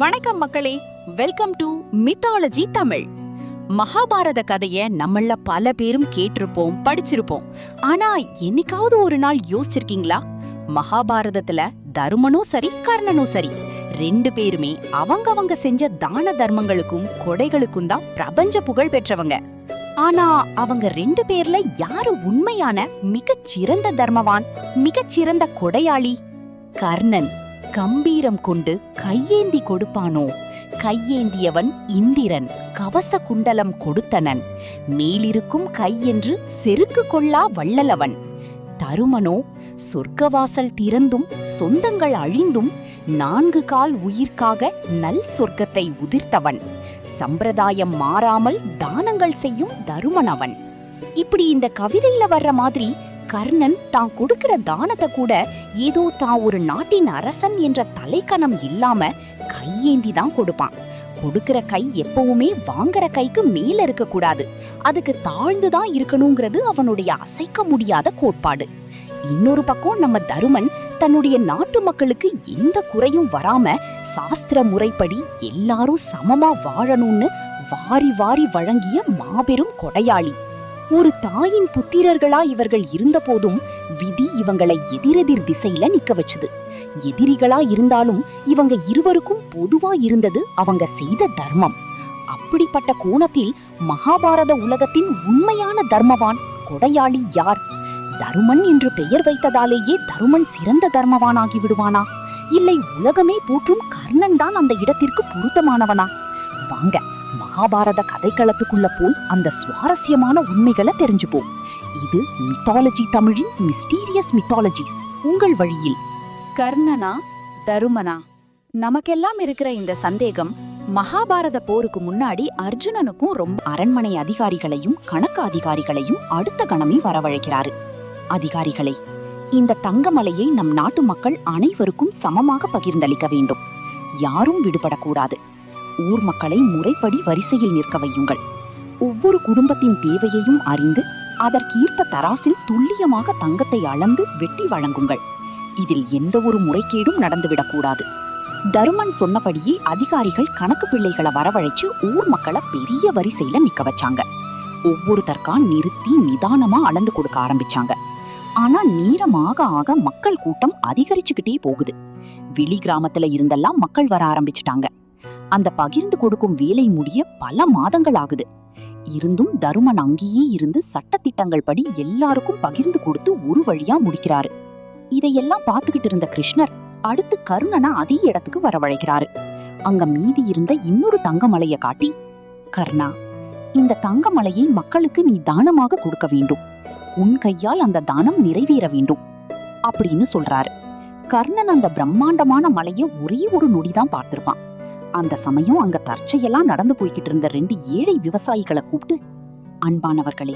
வணக்கம் மக்களே, welcome to mythology Tamil. Mahabharata கதைய நம்மள பல பேரும் கேட்டிருப்போம், படிச்சிருப்போம். ஆனா என்னைக்காவது ஒரு நாள் யோசிச்சிருக்கீங்களா? மகாபாரதத்துல தருமனும் சரி கர்ணனும் சரி ரெண்டு பேருமே அவங்க செஞ்ச தான தர்மங்களுக்கும் கொடைகளுக்கும் தான் பிரபஞ்ச புகழ் பெற்றவங்க. ஆனா அவங்க ரெண்டு பேர்ல யாரு உண்மையான மிகச்சிறந்த தர்மவான், மிகச்சிறந்த கொடையாளி? கர்ணன் கம்பீரம் கொண்டு கையேந்தி கொடுப்பானோ, கையேந்தியவன் இந்திரன் கவச குண்டலம் கொடுத்தனன், மேலிருக்கும் கை என்று செருக்கு கொள்ளா வள்ளலவன். தருமனோ சொர்க்கவாசல் திறந்தும் சொந்தங்கள் அழிந்தும் 4 கால் உயிர்க்காக நல் சொர்க்கத்தை உதிர்த்தவன், சம்பிரதாயம் மாறாமல் தானங்கள் செய்யும் தருமனவன். இப்படி இந்த கவிதையில வர்ற மாதிரி கர்ணன் தான் கொடுக்கிற தானத்தை கூட ஏதோ தான் ஒரு நாட்டின் அரசன் என்ற தலைக்கணம் இல்லாம கையேந்தி தான் கொடுப்பான். கொடுக்கிற கை எப்பவுமே வாங்குற கைக்கு மேல இருக்க கூடாது, அதுக்கு தாழ்ந்துதான் இருக்கணுங்கிறது அவனுடைய அசைக்க முடியாத கோட்பாடு. இன்னொரு பக்கம் நம்ம தருமன் தன்னுடைய நாட்டு மக்களுக்கு எந்த குறையும் வராம சாஸ்திர முறைப்படி எல்லாரும் சமமா வாழணும்னு வாரி வாரி வழங்கிய மாபெரும் கொடையாளி. ஒரு தாயின் புத்திரர்களா இவர்கள் இருந்த போதும் விதி இவங்களை எதிரெதிர் திசையில நிக்க வச்சுது. எதிரிகளா இருந்தாலும் இவங்க இருவருக்கும் பொதுவா இருந்தது அவங்க செய்த தர்மம். அப்படிப்பட்ட கோணத்தில் மகாபாரத உலகத்தின் உண்மையான தர்மவான், கொடையாளி யார்? தருமன் என்று பெயர் வைத்ததாலேயே தருமன் சிறந்த தர்மவானாகி விடுவானா? இல்லை உலகமே போற்றும் கர்ணன் தான் அந்த இடத்திற்கு பொருத்தமானவனா? வாங்க மகாபாரத கதைக்களத்துக்குள்ள போய் அந்த சுவாரஸ்யமான உண்மைகளை தெரிஞ்சுப்போம். இது மித்தாலஜி தமிழின் மிஸ்டீரியஸ் மித்தாலஜிஸ் உங்கள் வழியில். கர்ணனா தருமனா? நமக்கெல்லாம் இருக்கிற இந்த சந்தேகம் மகாபாரத போருக்கு முன்னாடி அர்ஜுனனுக்கும் ரொம்ப அரண்மனை அதிகாரிகளையும் கணக்கு அதிகாரிகளையும் அடுத்த கணமே வரவழைக்கிறாரு. அதிகாரிகளே, இந்த தங்கமலையை நம் நாட்டு மக்கள் அனைவருக்கும் சமமாக பகிர்ந்தளிக்க வேண்டும். யாரும் விடுபடக்கூடாது. ஊர் மக்களை முறைப்படி வரிசையில் நிற்க வையுங்கள். ஒவ்வொரு குடும்பத்தின் தேவையையும் அறிந்து அதற்கேற்ப தராசில் துல்லியமாக தங்கத்தை அளந்து வெட்டி வழங்குங்கள். இதில் எந்த ஒரு முறைகேடும் நடந்துவிடக்கூடாது. தருமன் சொன்னபடியே அதிகாரிகள் கணக்கு பிள்ளைகளை வரவழைச்சு ஊர் மக்களை பெரிய வரிசையில நிக்க வச்சாங்க. ஒவ்வொருத்தர்க்கா நிறுத்தி நிதானமா அளந்து கொடுக்க ஆரம்பிச்சாங்க. ஆனா நேரமாக ஆக மக்கள் கூட்டம் அதிகரிச்சுக்கிட்டே போகுது. வெளி கிராமத்துல இருந்தெல்லாம் மக்கள் வர ஆரம்பிச்சுட்டாங்க. அந்த பகிர்ந்து கொடுக்கும் வேலை முடிய பல மாதங்கள் ஆகுது. இருந்தும் தருமன் அங்கேயே இருந்து சட்டத்திட்டங்கள் படி எல்லாருக்கும் பகிர்ந்து கொடுத்து ஒரு வழியா முடிக்கிறாரு. இதையெல்லாம் பார்த்துக்கிட்டு இருந்த கிருஷ்ணர் அடுத்து கர்ணனை அதே இடத்துக்கு வரவழைக்கிறாரு. அங்க மீதி இருந்த இன்னொரு தங்கமலைய காட்டி, கர்ணா, இந்த தங்கமலையை மக்களுக்கு நீ தானமாக கொடுக்க வேண்டும். உன் கையால் அந்த தானம் நிறைவேற வேண்டும் அப்படின்னு சொல்றாரு. கர்ணன் அந்த பிரம்மாண்டமான மலையை ஒரே ஒரு நொடிதான் பார்த்திருப்பான். அந்த சமயம் அங்க தற்செயலா நடந்து போய்கிட்டு இருந்த 2 ஏழை விவசாயிகளை கூப்பிட்டு, அன்பானவர்களே,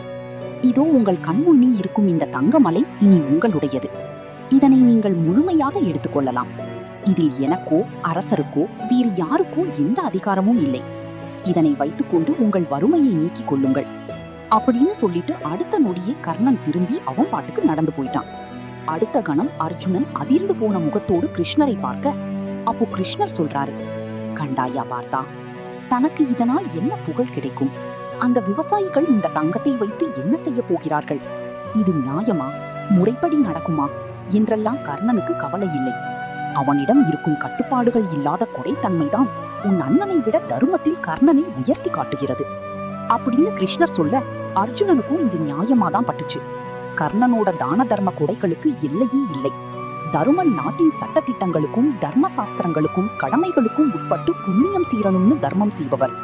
இதோ உங்கள் கண்முன்னே இருக்கும் இந்த தங்கமலை இனி உங்களுடையது. இதனை நீங்கள் முழுமையாக எடுத்துக்கொள்ளலாம். இதில் எனக்கோ அரசருக்கோ வேறு யாருக்கோ எந்த அதிகாரமும் இல்லை. இதனை வைத்துக்கொண்டு உங்கள் வறுமையை நீக்கிக் கொள்ளுங்கள் அப்படின்னு சொல்லிட்டு அடுத்த நொடியே கர்ணன் திரும்பி அவன் பாட்டுக்கு நடந்து போயிட்டான். அடுத்த கணம் அர்ஜுனன் அதிர்ந்து போன முகத்தோடு கிருஷ்ணரை பார்க்க, அப்போ கிருஷ்ணர் சொல்றாரு, கண்டாயா பார்த்தா, தனக்கு இதனால் என்ன புகழ் கிடைக்கும்? அந்த விவசாயிகள் இந்த தங்கத்தை வைத்து என்ன செய்ய போகிறார்கள்? இது நியாயமா? முறைப்படி நடக்குமா என்றெல்லாம் கர்ணனுக்கு கவலை இல்லை. அவனிடம் இருக்கும் கட்டுப்பாடுகள் இல்லாத கொடைத்தன்மைதான் உன் அண்ணனை விட தருமத்தில் கர்ணனை உயர்த்தி காட்டுகிறது அப்படின்னு கிருஷ்ணர் சொல்ல, அர்ஜுனனுக்கும் இது நியாயமாதான் பட்டுச்சு. கர்ணனோட தான தர்ம கொடைகளுக்கு எல்லையே இல்லை. தருமன் நாட்டின் சட்டத்திட்டங்களுக்கும் தர்ம சாஸ்திரங்களுக்கும் கடமைகளுக்கும் உட்பட்டு புண்ணியம் சீரணும்னு தர்மம் செய்பவர்.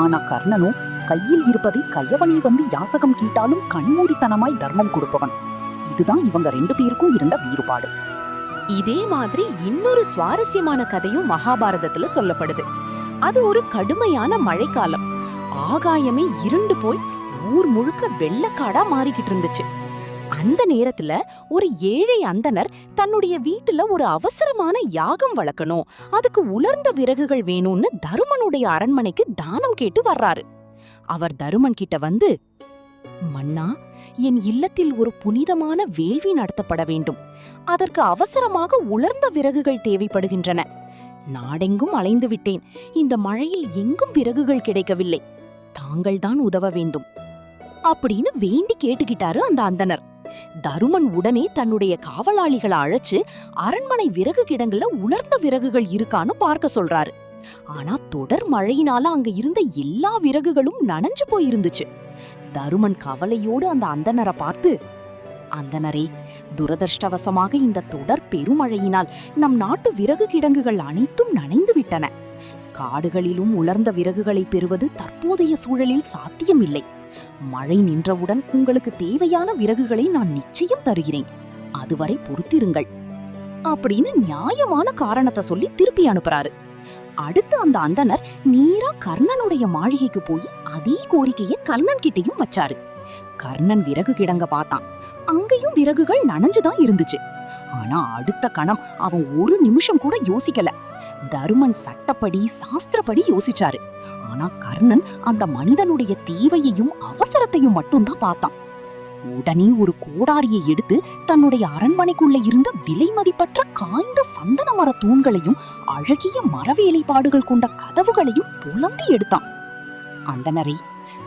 ஆனா கர்ணனோ கையில் இருப்பதை கையவனை வந்து யாசகம் கீட்டாலும் கண்மூடித்தனமாய் தர்மம் கொடுப்பவன். இதுதான் இவங்க 2 பேருக்கும் இருந்த வேறுபாடு. இதே மாதிரி இன்னொரு சுவாரஸ்யமான கதையும் மகாபாரதத்துல சொல்லப்படுது. அது ஒரு கடுமையான மழைக்காலம். ஆகாயமே இருண்டு போய் ஊர் முழுக்க வெள்ளக்காடா மாறிக்கிட்டு இருந்துச்சு. அந்த நேரத்துல ஒரு ஏழை அந்தனர் தன்னுடைய வீட்டுல ஒரு அவசரமான யாகம் வளர்க்கணும், அதுக்கு உலர்ந்த விறகுகள் வேணும்னு தருமனுடைய அரண்மனைக்கு தானம் கேட்டு வர்றாரு. அவர் தருமன் கிட்ட வந்து, மன்னா, என் இல்லத்தில் ஒரு புனிதமான வேள்வி நடத்தப்பட வேண்டும். அதற்கு அவசரமாக உலர்ந்த விறகுகள் தேவைப்படுகின்றன. நாடெங்கும் அலைந்து விட்டேன். இந்த மழையில் எங்கும் விறகுகள் கிடைக்கவில்லை. தாங்கள்தான் உதவ வேண்டும் அப்படின்னு வேண்டி கேட்டுக்கிட்டாரு அந்த அந்தணர். தருமன் உடனே தன்னுடைய காவலாளிகளை அழைச்சு அரண்மனை விறகு கிடங்குல உலர்ந்த விறகுகள் இருக்கான்னு பார்க்க சொல்றாரு. ஆனா தொடர் மழையினால அங்க இருந்த எல்லா விறகுகளும் நனைஞ்சு போயிருந்துச்சு. தருமன் கவலையோடு அந்த அந்தணரை பார்த்து, அந்தணரே, துரதிர்ஷ்டவசமாக இந்த தொடர் பெருமழையினால் நம் நாட்டு விறகு கிடங்குகள் அனைத்தும் நனைந்து விட்டன. காடுகளிலும் உலர்ந்த விறகுகளை பெறுவது தற்போதைய சூழலில் சாத்தியமில்லை. மழை நின்றவுடன் உங்களுக்கு தேவையான விறகுகளை நான் நிச்சயம் தருகிறேன். அதுவரை பொறுத்திருங்கள் அப்படின்னு நியாயமான காரணத்தை சொல்லி திருப்பி அனுப்புறாரு. அடுத்து அந்த அந்தணர் நேரா கர்ணனுடைய மாளிகைக்கு போய் அதே கோரிக்கைய கர்ணன் கிட்டையும் வச்சாரு. கர்ணன் விறகு கிடங்க பார்த்தான். அங்கேயும் விறகுகள் நனைஞ்சுதான் இருந்துச்சு. ஆனா அடுத்த கணம் அவன் ஒரு நிமிஷம் கூட யோசிக்கல. தருமன் சட்டப்படி சாஸ்திரப்படி யோசிச்சாரு. ஆனா கர்ணன் அந்த மனிதனுடைய தேவையையும் அவசரத்தையும் மட்டும்தான் பார்த்தான். உடனே ஒரு கோடாரியை எடுத்து தன்னுடைய அரண்மனைக்குள்ள இருந்த விலை மதிப்பற்ற காய்ந்த சந்தன மர தூண்களையும் அழகிய மர வேலைப்பாடுகள் கொண்ட கதவுகளையும் புலந்தி எடுத்தான். அந்தணரே,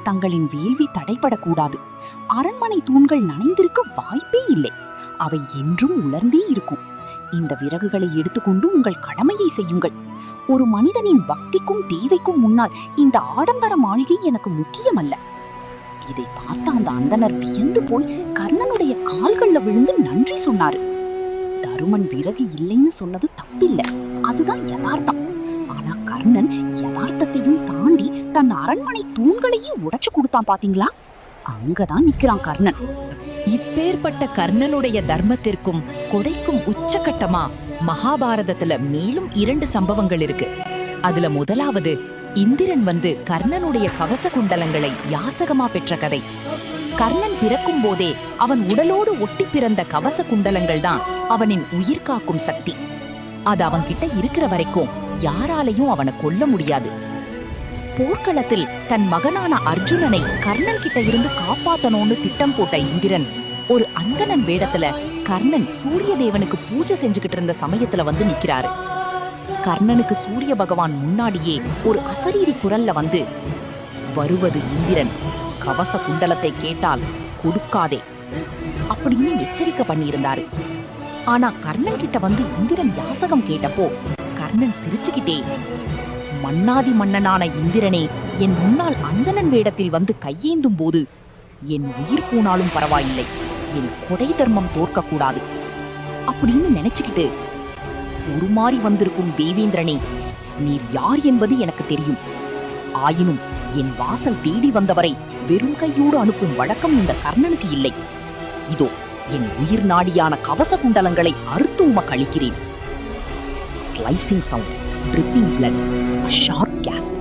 தங்களின் வேள்வி தடைபடக்கூடாது. அரண்மனை தூண்கள் நனைந்திருக்க வாய்ப்பே இல்லை. அவை என்றும் உலர்ந்தே இருக்கும். இந்த விறகுகளை எடுத்துக்கொண்டு உங்கள் கடமையை செய்யுங்கள். ஒரு மனிதனின் பக்திக்கும் தேவைக்கும் முன்னால் இந்த ஆடம்பர மாளிகை எனக்கு முக்கியமல்ல. இதை பார்த்த அந்த அந்தணர் வியந்து போய் கர்ணனுடைய கால்கள்ல விழுந்து நன்றி சொன்னாரு. தருமன் விறகு இல்லைன்னு சொன்னது தப்பில்லை, அதுதான் யதார்த்தம். ஆனா கர்ணன் யதார்த்தத்தையும் தாண்டி தன் அரண்மனை தூண்களையே உடைச்சு கொடுத்தான். பாத்தீங்களா? அங்கதான் நிக்கிறான் கர்ணன். இப்பேற்பட்ட கர்ணனுடைய தர்மத்திற்கும் கொடைக்கும் உச்சகட்டமா மகாபாரதத்துல மேலும் 2 சம்பவங்கள் இருக்கு. அதுல முதலாவது, இந்திரன் வந்து கர்ணனுடைய கவச குண்டலங்களை யாசகமா பெற்ற கதை. கர்ணன் பிறக்கும் போதே அவன் உடலோடு ஒட்டி பிறந்த கவச குண்டலங்கள் தான் அவனின் உயிர் காக்கும் சக்தி. அது அவன்கிட்ட இருக்கிற வரைக்கும் யாராலையும் அவனை கொல்ல முடியாது. போர்க்களத்தில் தன் மகனான அர்ஜுனனை கர்ணன் கிட்ட இருந்து காப்பாத்தணும்னு திட்டம் போட்ட இந்திரன் ஒரு அந்தணன் வேடத்துல கர்ணன் சூரிய தேவனுக்கு பூஜை செஞ்சுக்கிட்டு இருந்த சமயத்துல வந்து நிக்கிறாரு. கர்ணனுக்கு சூரிய பகவான் முன்னாடியே ஒரு அசரீரி குரல்ல வந்து, வருவது இந்திரன், கவச குண்டலத்தை கேட்டால் கொடுக்காதே அப்படின்னு எச்சரிக்கை பண்ணியிருந்தாரு. ஆனா கர்ணன் கிட்ட வந்து இந்திரன் யாசகம் கேட்டப்போ கர்ணன் சிரிச்சுக்கிட்டே, மன்னாதி மன்னனான இந்திரனே, என் முன்னால் அந்தணன் வேடத்தில் வந்து கையேந்தும் போது என் உயிர் போனாலும் பரவாயில்லை, என் கொடை தர்மம் தோற்கக்கூடாது அப்படின்னு நினைச்சுக்கிட்டு, உருமாறி வந்திருக்கும் தேவேந்திரனே, நீர் யார் என்பது எனக்கு தெரியும். ஆயினும் என் வாசல் தேடி வந்தவரை வெறும் கையோடு அனுப்பும் வழக்கம் இந்த கர்ணனுக்கு இல்லை. இதோ என் உயிர் நாடியான கவச குண்டலங்களை அறுத்து உமக்கு அளிக்கிறேன். Slicing sound, tripping blood, a sharp gasp.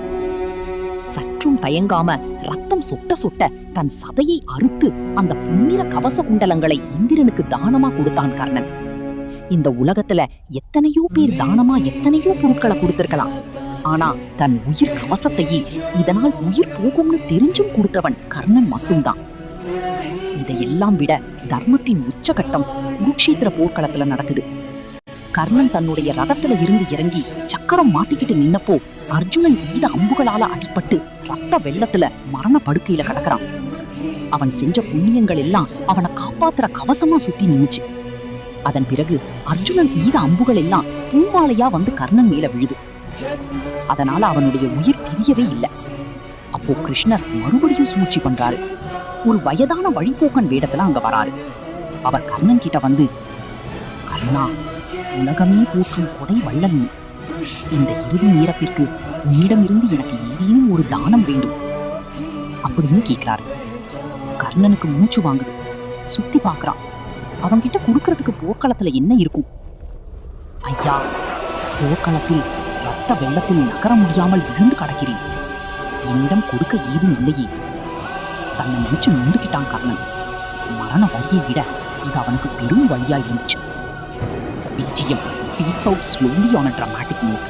சற்றும் தயங்காம ரத்தம் சொட்ட சொட்ட தன் சதையை அறுத்து அந்த பொன்னிற கவச குண்டலங்களை இந்திரனுக்கு தானமா கொடுத்தான் கர்ணன். இந்த உலகத்துல எத்தனையோ பேர் தானமா எத்தனையோ பொருட்களை கொடுத்திருக்கலாம். ஆனா தன் உயிர் கவசத்தையே இதனால் உயிர் போகும்னு தெரிஞ்சும் கொடுத்தவன் கர்ணன் மட்டும்தான். இதையெல்லாம் விட தர்மத்தின் உச்சகட்டம் குருக்ஷேத்திர போர்க்களத்துல நடக்குது. கர்ணன் தன்னுடைய ரதத்துல இருந்து இறங்கி சக்கரம் மாட்டிக்கிட்டு நின்னப்போ அர்ஜுனன் ஈத அம்புகளால அடிபட்டு ரத்த வெள்ளத்துல மரண படுக்கையில கிடக்குறான். அவன் செஞ்ச புண்ணியங்கள் எல்லாம் அவனை காப்பாத்துற கவசமா சுத்தி நின்னுச்சு. அதன் பிறகு அர்ஜுனன் ஈத அம்புகள் எல்லாம் பூமாலையா வந்து கர்ணன் மேல விழுது. அதனால அவனுடைய உயிர் பிரியவே இல்லை. அப்போ கிருஷ்ணர் மறுபடியும் சூழ்ச்சி பண்றாரு. ஒரு வயதான வழிபோக்கன் வேடத்துல அங்க வராரு. அவர் கர்ணன் கிட்ட வந்து, கர்ணா, உலகமே போற்றும் கொடை வள்ளல் நீ. இந்த இறுதி நேரத்திற்கு உன்னிடமிருந்து எனக்கு ஏதேனும் ஒரு தானம் வேண்டும் அப்படின்னு கேட்கிறாரு. கர்ணனுக்கு மூச்சு வாங்குது. சுத்தி பாக்குறான். அவன்கிட்ட கொடுக்கறதுக்கு போர்க்களத்துல என்ன இருக்கும்? ஐயா, போர்க்களத்தில் ரத்த வெள்ளத்தில் நகர முடியாமல் விழுந்து கிடக்கிறேன். என்னிடம் கொடுக்க ஏதும் இல்லையே. தன்னை நினைச்சு நொந்துக்கிட்டான் கர்ணன். மரண வழியை விட இது அவனுக்கு பெரும் வழியா இருந்துச்சு. BGM fades out slowly on a dramatic note.